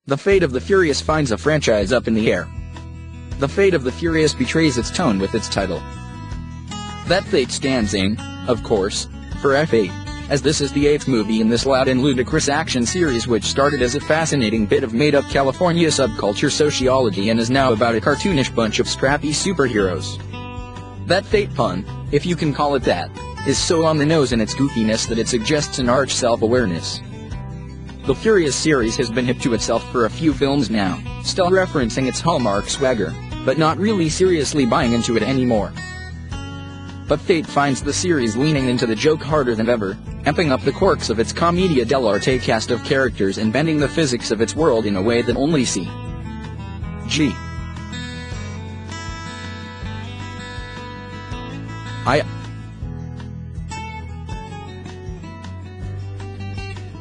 The fate of the Furious finds a franchise up in the air. The Fate of the Furious betrays its tone with its title. That fate stands in, of course, for F8, as this is the 8th movie in this loud and ludicrous action series, which started as a fascinating bit of made-up California subculture sociology and is now about a cartoonish bunch of scrappy superheroes. That fate pun, if you can call it that, is so on the nose in its goofiness that it suggests an arch self-awareness. The Furious series has been hip to itself for a few films now, still referencing its hallmark swagger, but not really seriously buying into it anymore. But fate finds the series leaning into the joke harder than ever, amping up the quirks of its commedia dell'arte cast of characters and bending the physics of its world in a way that only CG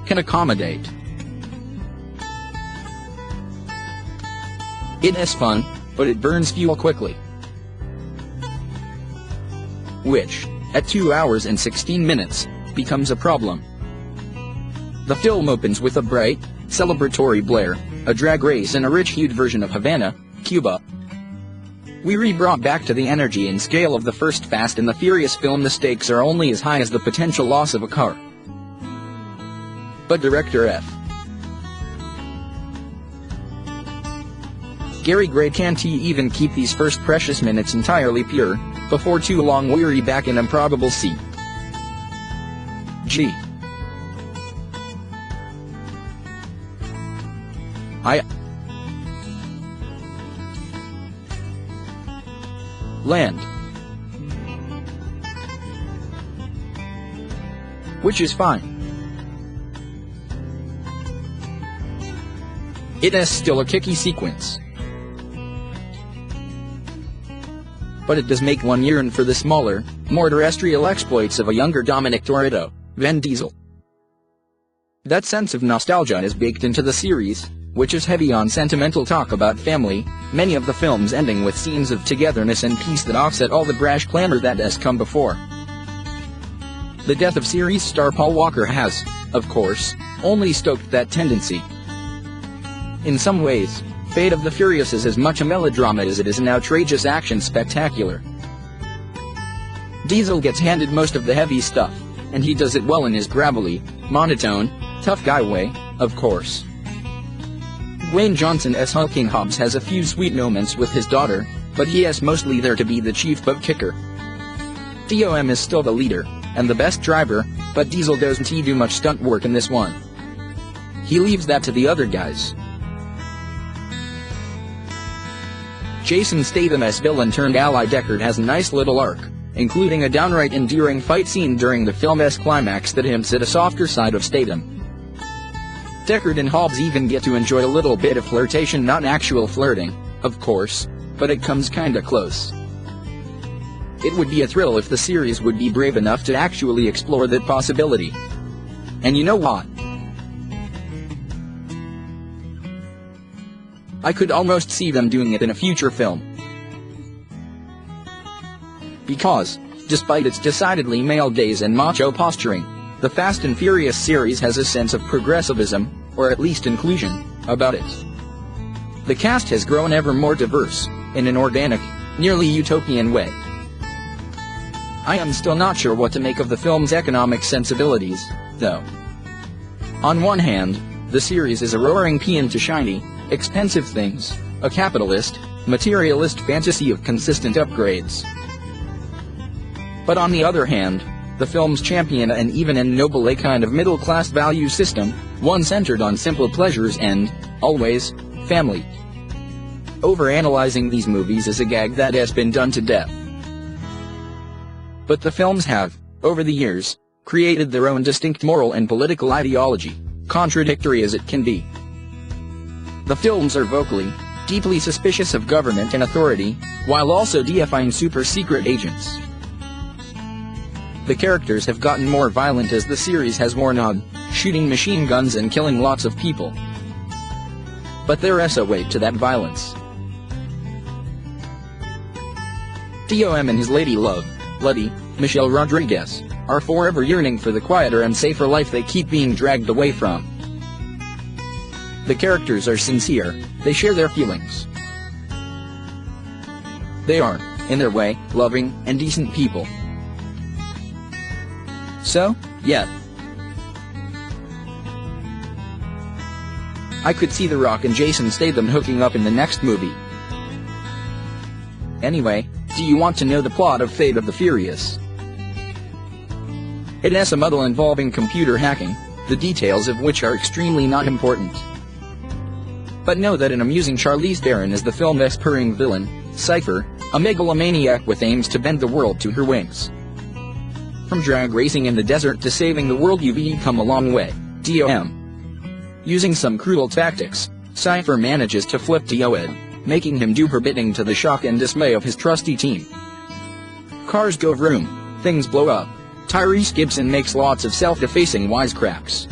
can accommodate. It is fun, but it burns fuel quickly. Which, at 2 hours and 16 minutes, becomes a problem. The film opens with a bright, celebratory blare, a drag race and a rich-hued version of Havana, Cuba. We re-brought back to the energy and scale of the first Fast and the Furious film. The stakes are only as high as the potential loss of a car. But director F. Gary Gray can't even keep these first precious minutes entirely pure, before too long weary back in improbable CG. Land. Which is fine. It is still a kicky sequence. But it does make one yearn for the smaller, more terrestrial exploits of a younger Dom Toretto, Vin Diesel. That sense of nostalgia is baked into the series, which is heavy on sentimental talk about family, many of the films ending with scenes of togetherness and peace that offset all the brash clamor that has come before. The death of series star Paul Walker has, of course, only stoked that tendency. In some ways, Fate of the Furious is as much a melodrama as it is an outrageous action spectacular. Diesel gets handed most of the heavy stuff, and he does it well in his gravelly, monotone, tough guy way, of course. Dwayne Johnson's hulking Hobbs has a few sweet moments with his daughter, but he is mostly there to be the chief butt kicker. Dom is still the leader, and the best driver, but Diesel doesn't do much stunt work in this one. He leaves that to the other guys. Jason Statham's villain-turned-ally Deckard has a nice little arc, including a downright endearing fight scene during the film's climax that hints at a softer side of Statham. Deckard and Hobbs even get to enjoy a little bit of flirtation, not actual flirting, of course, but it comes kinda close. It would be a thrill if the series would be brave enough to actually explore that possibility. And you know what? I could almost see them doing it in a future film. Because, despite its decidedly male days and macho posturing, the Fast and Furious series has a sense of progressivism, or at least inclusion, about it. The cast has grown ever more diverse, in an organic, nearly utopian way. I am still not sure what to make of the film's economic sensibilities, though. On one hand, the series is a roaring paean to shiny, expensive things, a capitalist, materialist fantasy of consistent upgrades. But on the other hand, the films champion an even and noble a kind of middle-class value system, one centered on simple pleasures and, always, family. Overanalyzing these movies is a gag that has been done to death. But the films have, over the years, created their own distinct moral and political ideology, contradictory as it can be. The films are vocally, deeply suspicious of government and authority, while also deifying super-secret agents. The characters have gotten more violent as the series has worn on, shooting machine guns and killing lots of people. But there is a way to that violence. Dom and his lady love, Letty, Michelle Rodriguez, are forever yearning for the quieter and safer life they keep being dragged away from. The characters are sincere, they share their feelings. They are, in their way, loving and decent people. So, yeah. I could see The Rock and Jason Statham hooking up in the next movie. Anyway, do you want to know the plot of Fate of the Furious? It has a muddle involving computer hacking, the details of which are extremely not important. But know that an amusing Charlize Theron is the film's purring villain, Cipher, a megalomaniac with aims to bend the world to her wings. From drag racing in the desert to saving the world, you've come a long way, DOM. Using some cruel tactics, Cipher manages to flip Dom, making him do her bidding to the shock and dismay of his trusty team. Cars go vroom, things blow up, Tyrese Gibson makes lots of self-defacing wisecracks.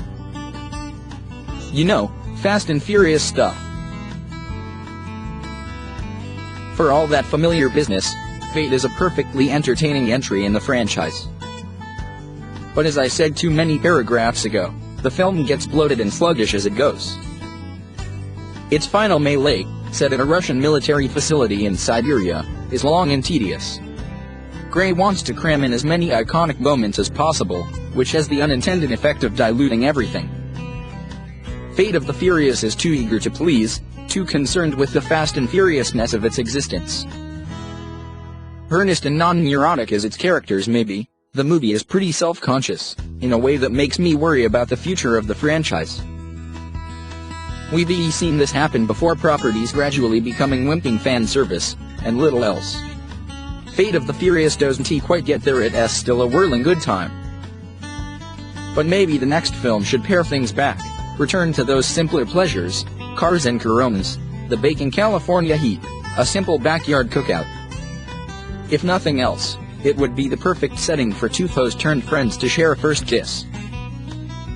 You know, Fast and Furious stuff. For all that familiar business, Fate is a perfectly entertaining entry in the franchise. But as I said too many paragraphs ago, the film gets bloated and sluggish as it goes. Its final melee, set at a Russian military facility in Siberia, is long and tedious. Gray wants to cram in as many iconic moments as possible, which has the unintended effect of diluting everything. Fate of the Furious is too eager to please, too concerned with the fast and furiousness of its existence. Earnest and non-neurotic as its characters may be, the movie is pretty self-conscious, in a way that makes me worry about the future of the franchise. We've seen this happen before, properties gradually becoming wimping fan service, and little else. Fate of the Furious doesn't quite get there, it's still a whirling good time. But maybe the next film should pare things back, return to those simpler pleasures, cars and Coronas, the baking California heat, a simple backyard cookout. If nothing else, it would be the perfect setting for two foes turned friends to share a first kiss.